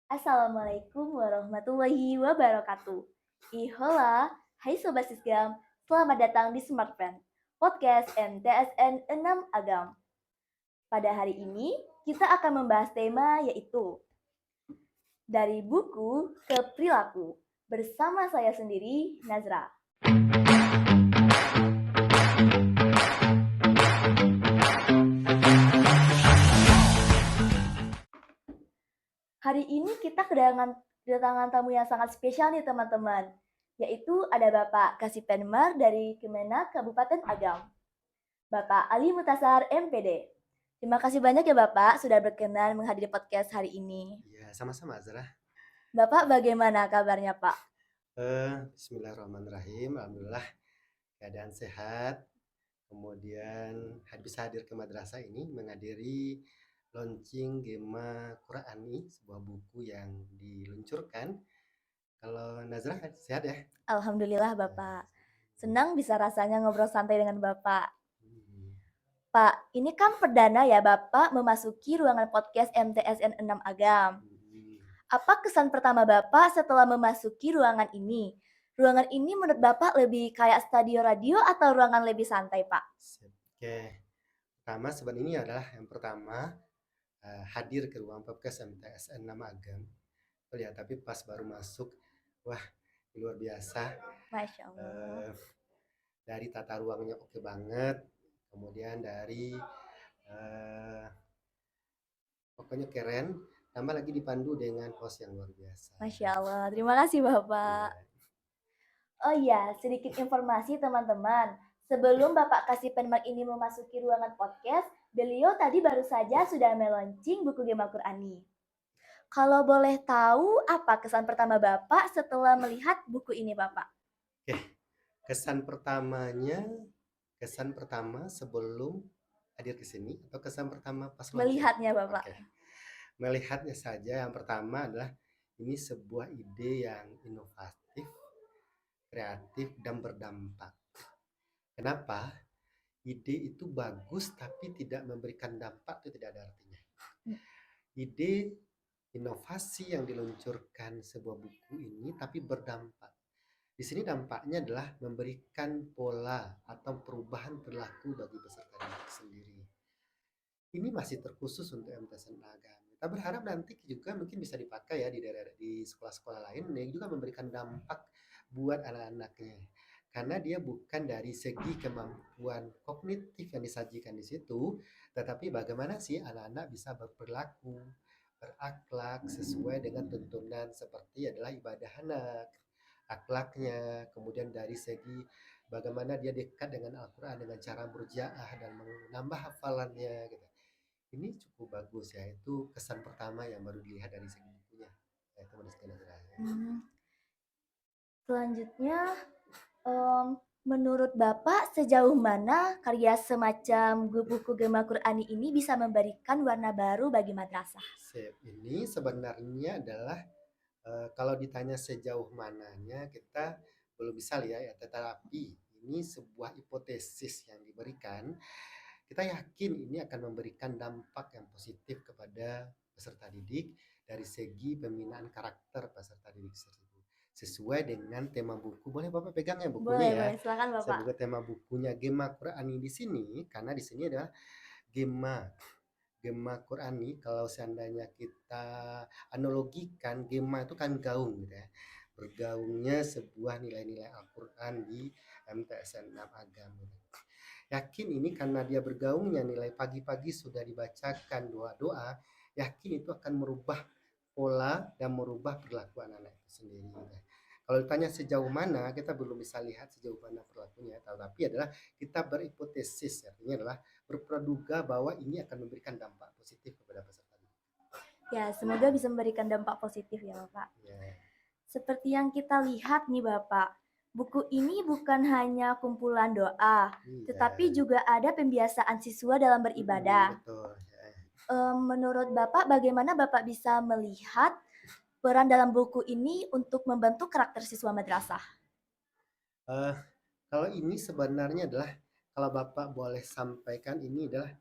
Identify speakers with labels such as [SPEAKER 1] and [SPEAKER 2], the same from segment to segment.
[SPEAKER 1] Assalamualaikum warahmatullahi wabarakatuh. Ihola, hai Sobat Sisgam, selamat datang di Smart Friend, podcast MTSN 6 Agam. Pada hari ini, kita akan membahas tema yaitu dari buku ke perilaku, bersama saya sendiri, Nazra. Hari ini kita kedatangan tamu yang sangat spesial nih teman-teman, yaitu ada Bapak Kasipenmar dari Kemenak Kabupaten Agam, Bapak Ali Mutasar MPD. Terima kasih banyak ya Bapak sudah berkenan menghadiri podcast hari ini.
[SPEAKER 2] Iya, sama-sama Azra.
[SPEAKER 1] Bapak bagaimana kabarnya Pak?
[SPEAKER 2] Bismillahirrahmanirrahim. Alhamdulillah keadaan sehat. Kemudian bisa hadir ke madrasah ini menghadiri launching Gema Qur'ani, sebuah buku yang diluncurkan. Kalau Nazra sehat ya?
[SPEAKER 1] Alhamdulillah Bapak. Senang bisa rasanya ngobrol santai dengan Bapak.
[SPEAKER 2] Hmm.
[SPEAKER 1] Pak, ini kan perdana ya Bapak memasuki ruangan podcast MTSN 6 Agam.
[SPEAKER 2] Hmm.
[SPEAKER 1] Apa kesan pertama Bapak setelah memasuki ruangan ini? Ruangan ini menurut Bapak lebih kayak studio radio atau ruangan lebih santai, Pak?
[SPEAKER 2] Oke, sebenarnya ini adalah yang pertama hadir ke ruang podcast MTSN Nama Agam. Ya, tapi pas baru masuk, wah luar biasa.
[SPEAKER 1] Masya Allah.
[SPEAKER 2] Dari tata ruangnya oke banget, kemudian dari pokoknya keren, tambah lagi dipandu dengan host yang luar biasa.
[SPEAKER 1] Masya Allah. Terima kasih Bapak.
[SPEAKER 2] Iya.
[SPEAKER 1] Oh iya, sedikit informasi teman-teman. Sebelum Bapak Kasih Penmark ini memasuki ruangan podcast, beliau tadi baru saja sudah meluncing buku Gema Qur'ani. Kalau boleh tahu, apa kesan pertama Bapak setelah melihat buku ini, Bapak?
[SPEAKER 2] Oke, kesan pertama sebelum hadir ke sini atau kesan pertama pas launching?
[SPEAKER 1] Melihatnya, Bapak.
[SPEAKER 2] Oke. Melihatnya saja yang pertama adalah ini sebuah ide yang inovatif, kreatif dan berdampak. Kenapa? Ide itu bagus tapi tidak memberikan dampak itu tidak ada artinya. Ide inovasi yang diluncurkan sebuah buku ini tapi berdampak. Di sini dampaknya adalah memberikan pola atau perubahan perilaku bagi peserta didik sendiri. Ini masih terkhusus untuk MTSN Agam. Kita berharap nanti juga mungkin bisa dipakai ya di daerah di sekolah-sekolah lain yang juga memberikan dampak buat anak-anaknya. Karena dia bukan dari segi kemampuan kognitif yang disajikan di situ, tetapi bagaimana sih anak-anak bisa berperilaku, berakhlak sesuai dengan tuntunan seperti adalah ibadah anak, akhlaknya, kemudian dari segi bagaimana dia dekat dengan Al-Quran dengan cara berjaah dan menambah hafalannya gitu. Ini cukup bagus ya, itu kesan pertama yang baru dilihat dari segi bukunya. Ya, itu
[SPEAKER 1] Selanjutnya, menurut Bapak sejauh mana karya semacam buku Gema Qur'ani ini bisa memberikan warna baru bagi madrasah?
[SPEAKER 2] Ini sebenarnya adalah kalau ditanya sejauh mananya kita belum bisa lihat ya, tetapi ini sebuah hipotesis yang diberikan. Kita yakin ini akan memberikan dampak yang positif kepada peserta didik dari segi pembinaan karakter peserta didik tersebut. Sesuai dengan tema buku. Boleh Bapak pegang ya bukunya ya.
[SPEAKER 1] Boleh, silakan
[SPEAKER 2] Saya
[SPEAKER 1] Bapak.
[SPEAKER 2] buka tema bukunya Gema Qur'ani di sini karena di sini adalah Gema Gema Qur'ani. Kalau seandainya kita analogikan, Gema itu kan gaung gitu ya. Bergaungnya sebuah nilai-nilai Al-Quran di MTSN 6 Agam. Yakin ini karena dia bergaungnya nilai pagi-pagi sudah dibacakan doa-doa, yakin itu akan merubah pola dan merubah perilaku anak-anak itu sendiri. Kalau ditanya sejauh mana, kita belum bisa lihat sejauh mana perilakunya, tapi adalah kita berhipotesis, artinya adalah berpraduga bahwa ini akan memberikan dampak positif kepada peserta didik.
[SPEAKER 1] Ya, semoga bisa memberikan dampak positif ya Bapak.
[SPEAKER 2] Ya.
[SPEAKER 1] Seperti yang kita lihat nih Bapak, buku ini bukan hanya kumpulan doa, tetapi juga ada pembiasaan siswa dalam beribadah.
[SPEAKER 2] Betul.
[SPEAKER 1] Menurut Bapak, bagaimana Bapak bisa melihat peran dalam buku ini untuk membentuk karakter siswa madrasah?
[SPEAKER 2] Kalau ini sebenarnya adalah kalau Bapak boleh sampaikan ini adalah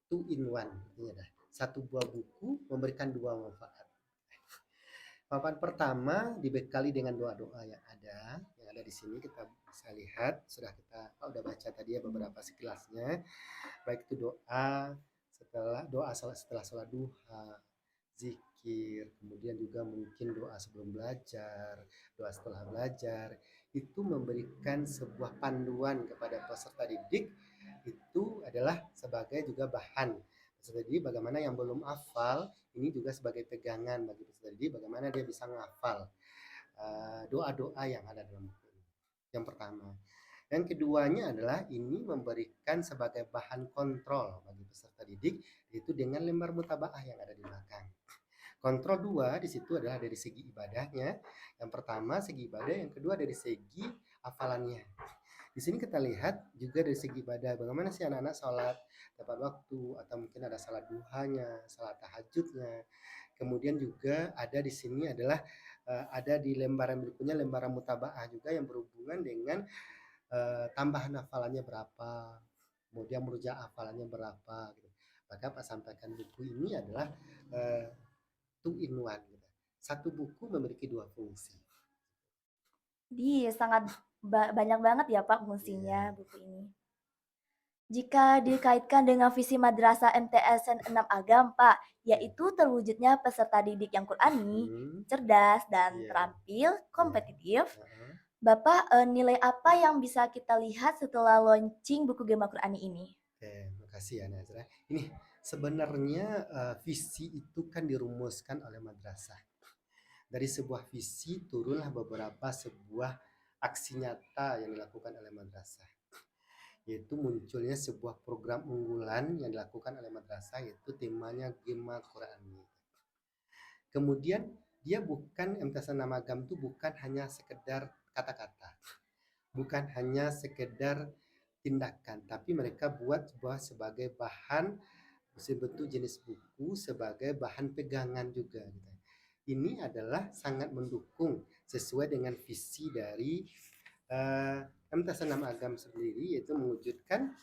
[SPEAKER 2] two in one. Ini adalah satu buah buku memberikan dua manfaat. Papan pertama dibekali dengan doa-doa yang ada di sini kita bisa lihat, sudah kita udah baca tadi ya beberapa sekilasnya, baik itu doa setelah sholat duha, zikir, kemudian juga mungkin doa sebelum belajar, doa setelah belajar, itu memberikan sebuah panduan kepada peserta didik, itu adalah sebagai juga bahan peserta didik bagaimana yang belum hafal, ini juga sebagai pegangan bagi peserta didik bagaimana dia bisa menghafal doa-doa yang ada dalam buku ini. Yang pertama. Yang keduanya adalah ini memberikan sebagai bahan kontrol bagi peserta didik, yaitu dengan lembar mutabaah yang ada di belakang. Kontrol dua di situ adalah dari segi ibadahnya. Yang pertama segi ibadah, yang kedua dari segi hafalannya. Di sini kita lihat juga dari segi ibadah, bagaimana sih anak-anak sholat tepat waktu, atau mungkin ada salat duhanya, salat tahajudnya. Kemudian juga ada di sini adalah ada di lembaran berikutnya lembaran mutabaah juga yang berhubungan dengan tambahan hafalannya berapa, kemudian merujuk hafalannya berapa gitu. Maka Pak sampaikan buku ini adalah two in one gitu. Satu buku memiliki dua fungsi.
[SPEAKER 1] Jadi sangat banyak banget ya Pak fungsinya buku ini. Jika dikaitkan dengan visi Madrasah MTSN 6 Agam, Pak, yaitu terwujudnya peserta didik yang Qur'ani, cerdas dan terampil, kompetitif, Bapak nilai apa yang bisa kita lihat setelah launching buku Gema Qur'ani ini?
[SPEAKER 2] Oke, makasih ya Nazra. Ini sebenarnya visi itu kan dirumuskan oleh madrasah. Dari sebuah visi turunlah beberapa sebuah aksi nyata yang dilakukan oleh madrasah. Yaitu munculnya sebuah program unggulan yang dilakukan oleh madrasah, yaitu temanya Gema Qur'ani. Kemudian dia bukan MTSN Namagam itu bukan hanya sekedar kata-kata, bukan hanya sekedar tindakan, tapi mereka buat sebagai bahan bentuk jenis buku sebagai bahan pegangan juga gitu. Ini adalah sangat mendukung sesuai dengan visi dari MTSN Agam sendiri, yaitu mewujudkan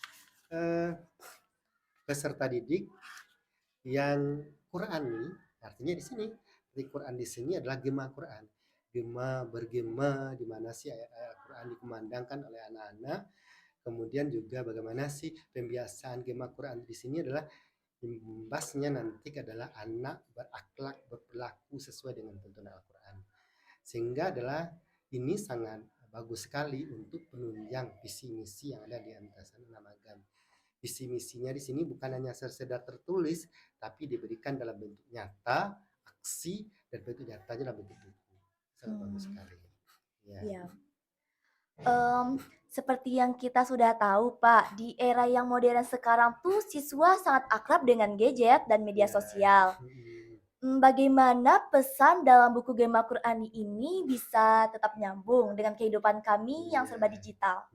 [SPEAKER 2] peserta didik yang Qur'ani. Artinya di sini di Quran di sini adalah gema Quran. Gema bergema di mana sih ayat-ayat Quran dikumandangkan oleh anak-anak. Kemudian juga bagaimana sih pembiasaan gema Quran di sini adalah imbasnya nanti adalah anak berakhlak, berperilaku sesuai dengan tuntunan Al-Quran. Sehingga adalah ini sangat bagus sekali untuk penunjang visi misi yang ada di MTSN Namagam. Visi misinya di sini bukan hanya sekedar tertulis, tapi diberikan dalam bentuk nyata, aksi, dan bentuk nyatanya dalam bentuk buku. Sangat bagus sekali.
[SPEAKER 1] Ya. Seperti yang kita sudah tahu, Pak, di era yang modern sekarang tuh siswa sangat akrab dengan gadget dan media sosial. Bagaimana pesan dalam buku Gema Qur'ani ini bisa tetap nyambung dengan kehidupan kami yang serba digital?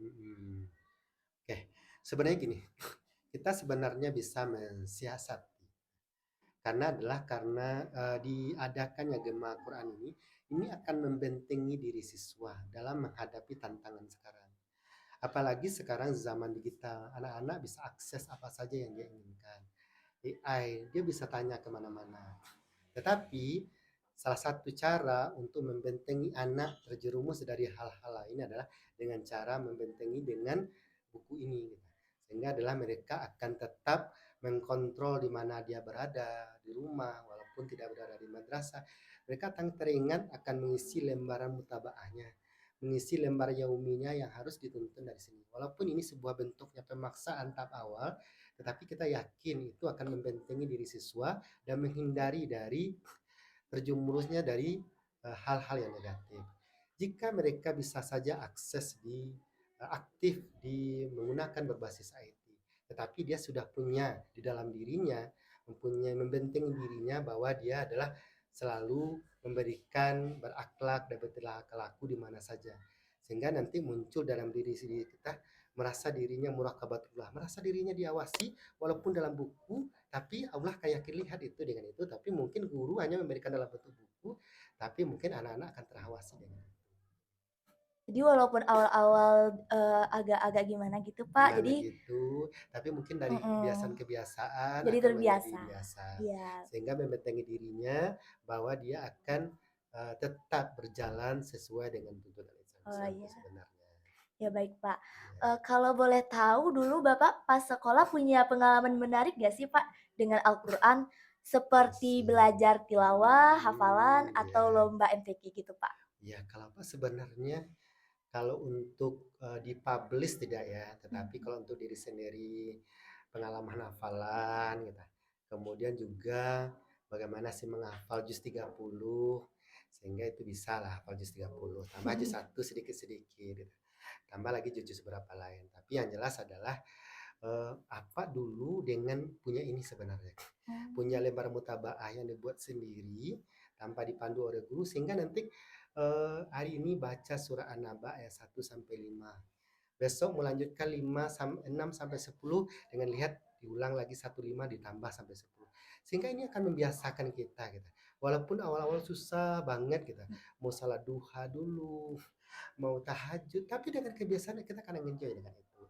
[SPEAKER 2] Oke, sebenarnya gini, kita sebenarnya bisa mensiasati karena diadakannya Gema Quran ini akan membentengi diri siswa dalam menghadapi tantangan sekarang. Apalagi sekarang zaman digital, anak-anak bisa akses apa saja yang dia inginkan. AI, dia bisa tanya kemana-mana. Tetapi salah satu cara untuk membentengi anak terjerumus dari hal-hal lain adalah dengan cara membentengi dengan buku ini. Sehingga adalah mereka akan tetap mengkontrol di mana dia berada di rumah walaupun tidak berada di madrasah. Mereka akan teringat akan mengisi lembaran mutabaahnya, mengisi lembar yauminya yang harus dituntun dari sini. Walaupun ini sebuah bentuknya pemaksaan tahap awal, tetapi kita yakin itu akan membentengi diri siswa dan menghindari dari terjerumusnya dari hal-hal yang negatif. Jika mereka bisa saja aktif di menggunakan berbasis IT, tetapi dia sudah punya di dalam dirinya, membentengi dirinya bahwa dia adalah selalu memberikan berakhlak dan berlaku di mana saja. Sehingga nanti muncul dalam diri kita merasa dirinya muraqabatullah, merasa dirinya diawasi walaupun dalam buku, tapi Allah kayak lihat itu dengan itu, tapi mungkin guru hanya memberikan dalam bentuk buku, tapi mungkin anak-anak akan terawasi dengan itu.
[SPEAKER 1] Jadi walaupun awal-awal agak-agak gimana gitu Pak, jadi
[SPEAKER 2] gitu, tapi mungkin dari kebiasaan-kebiasaan
[SPEAKER 1] jadi
[SPEAKER 2] akan
[SPEAKER 1] terbiasa.
[SPEAKER 2] menjadi biasa.
[SPEAKER 1] Iya.
[SPEAKER 2] Sehingga membentengi dirinya bahwa dia akan tetap berjalan sesuai dengan tuntunan
[SPEAKER 1] Oh
[SPEAKER 2] Islam itu
[SPEAKER 1] iya.
[SPEAKER 2] sebenarnya.
[SPEAKER 1] Ya baik Pak.
[SPEAKER 2] Ya.
[SPEAKER 1] Kalau boleh tahu dulu Bapak pas sekolah punya pengalaman menarik gak sih Pak dengan Al-Quran? Seperti
[SPEAKER 2] Asik.
[SPEAKER 1] belajar tilawah, hafalan, atau
[SPEAKER 2] Ya.
[SPEAKER 1] lomba MTQ gitu Pak?
[SPEAKER 2] Ya, kalau apa sebenarnya kalau untuk dipublish tidak ya, tetapi kalau untuk diri sendiri pengalaman hafalan gitu. Kemudian juga bagaimana sih menghafal juz 30 sehingga itu bisa lah hafal juz 30 tambah juz 1 sedikit-sedikit gitu. Tambah lagi juz berapa lain. Tapi yang jelas adalah apa dulu dengan punya ini sebenarnya. Punya lembar mutabaah yang dibuat sendiri tanpa dipandu oleh guru sehingga nanti hari ini baca surah An-Naba ayat 1 sampai 5. Besok melanjutkan 6 sampai 10 dengan lihat diulang lagi 1 5 ditambah sampai 10. Sehingga ini akan membiasakan kita gitu. Walaupun awal-awal susah banget gitu. Mau salat duha dulu, mau tahajud, tapi dengan kebiasaan kita akan enjoy dengan itu.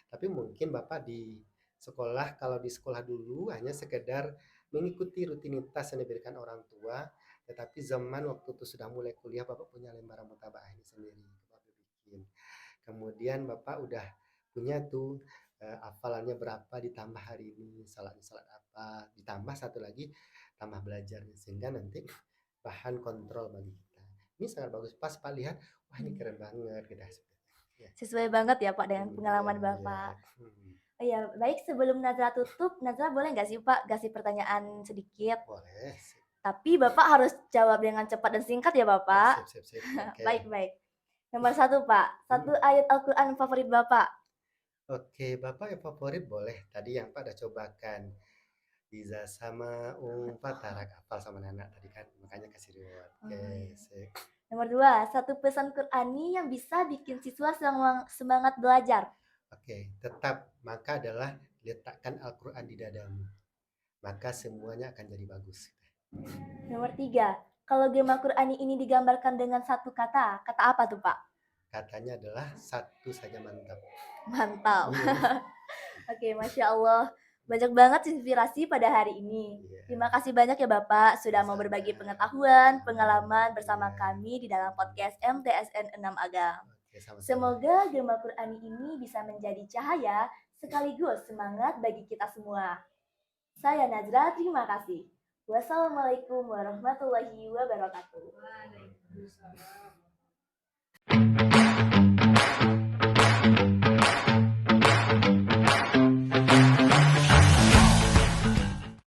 [SPEAKER 2] Tapi mungkin Bapak di sekolah, kalau di sekolah dulu hanya sekedar mengikuti rutinitas yang diberikan orang tua, tetapi zaman waktu itu sudah mulai kuliah, Bapak punya lembaran mutabaah ini sendiri, Bapak bikin. Kemudian Bapak udah punya tuh hafalannya berapa ditambah hari ini, salat apa, ditambah satu lagi tambah belajarnya sehingga nanti bahan kontrol bagi kita. Ini sangat bagus. Pas Pak lihat, wah ini keren banget gitu. Ya.
[SPEAKER 1] Sesuai banget ya Pak dengan
[SPEAKER 2] Iya,
[SPEAKER 1] pengalaman
[SPEAKER 2] iya.
[SPEAKER 1] Bapak. Oh iya, baik sebelum Nazla tutup, Nazla boleh nggak sih Pak kasih pertanyaan sedikit?
[SPEAKER 2] Boleh.
[SPEAKER 1] Tapi Bapak harus jawab dengan cepat dan singkat ya Bapak.
[SPEAKER 2] Sip. Oke.
[SPEAKER 1] Baik. Nomor 1 Pak, satu ayat Al-Quran favorit Bapak.
[SPEAKER 2] Oke, Bapak yang favorit boleh. Tadi yang Pak udah cobakan. Iza sama fatarak hafal sama Nana tadi kan, makanya kasih reward. Oke, sip.
[SPEAKER 1] Nomor 2, satu pesan Qur'ani yang bisa bikin siswa semangat belajar.
[SPEAKER 2] Oke, tetap maka adalah letakkan Al-Quran di dadamu. Maka semuanya akan jadi bagus.
[SPEAKER 1] Nomor 3, kalau gema Qur'ani ini digambarkan dengan satu kata apa tuh Pak?
[SPEAKER 2] Katanya adalah satu saja mantap.
[SPEAKER 1] Mantap. Oke, Masya Allah. Banyak banget inspirasi pada hari ini. Terima kasih banyak ya Bapak sudah mau berbagi pengetahuan, pengalaman bersama kami di dalam podcast MTSN 6 Agam. Semoga gema Qur'ani ini bisa menjadi cahaya sekaligus semangat bagi kita semua. Saya Nazra, terima kasih. Wassalamualaikum warahmatullahi wabarakatuh.